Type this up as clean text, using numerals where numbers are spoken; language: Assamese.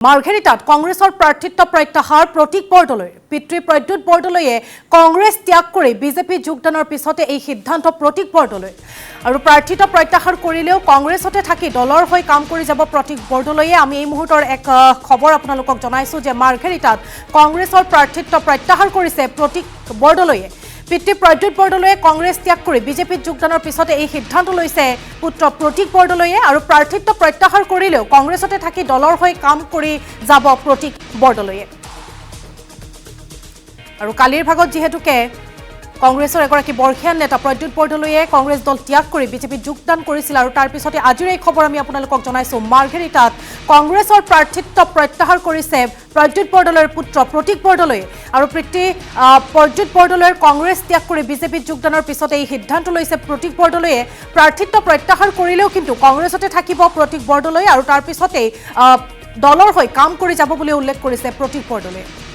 মাৰ্ঘেৰিটাত কংগ্ৰেছৰ প্ৰাৰ্থিত্ব প্ৰত্যাহাৰ প্ৰতীক বৰদলৈ পিতৃ প্ৰদ্যুৎ বৰদলৈয়ে কংগ্ৰেছ ত্যাগ কৰি বিজেপি যোগদানৰ পিছতে এই সিদ্ধান্ত প্ৰতীক বৰদলৈ আৰু প্ৰাৰ্থিত্ব প্ৰত্যাহাৰ কৰিলেও কংগ্ৰেছতে থাকি দলৰ হৈ কাম কৰি যাব প্ৰতীক বৰদলৈয়ে আমি এই মুহূৰ্তৰ এক খবৰ আপোনালোকক জনাইছো যে মাৰ্ঘেৰিটাত কংগ্ৰেছৰ প্ৰাৰ্থিত্ব প্ৰত্যাহাৰ কৰিছে প্ৰতীক বৰদলৈয়ে পিতৃ প্ৰদ্যুৎ বৰদলৈয়ে কংগ্ৰেছ ত্যাগ কৰি বিজেপিত যোগদানৰ পিছতে এই সিদ্ধান্ত লৈছে পুত্ৰ প্ৰতীক বৰদলৈয়ে আৰু প্ৰাৰ্থিত্ব প্ৰত্যাহাৰ কৰিলেও কংগ্ৰেছতে থাকি দলৰ হৈ কাম কৰি যাব প্ৰতীক বৰদলৈয়ে আৰু কালিৰ ভাগত যেহেতুকে কংগ্ৰেছৰ এগৰাকী বৰ্ষীয়ান নেতা প্ৰদ্যুৎ বৰদলৈয়ে কংগ্ৰেছ দল ত্যাগ কৰি বিজেপিত যোগদান কৰিছিল আৰু তাৰ পিছতে আজিৰ এই খবৰ আমি আপোনালোকক জনাইছো মাৰ্ঘেৰিটাত কংগ্ৰেছৰ প্ৰাৰ্থিত্ব প্ৰত্যাহাৰ কৰিছে প্ৰদ্যুৎ বৰদলৈৰ পুত্ৰ প্ৰতীক বৰদলৈয়ে আৰু পিতৃ প্ৰদ্যুৎ বৰদলৈৰ কংগ্ৰেছ ত্যাগ কৰি বিজেপিত যোগদানৰ পিছতে এই সিদ্ধান্ত লৈছে প্ৰতীক বৰদলৈয়ে প্ৰাৰ্থিত্ব প্ৰত্যাহাৰ কৰিলেও কিন্তু কংগ্ৰেছতে থাকিব প্ৰতীক বৰদলৈ আৰু তাৰ পিছতে দলৰ হৈ কাম কৰি যাব বুলি উল্লেখ কৰিছে প্ৰতীক বৰদলৈয়ে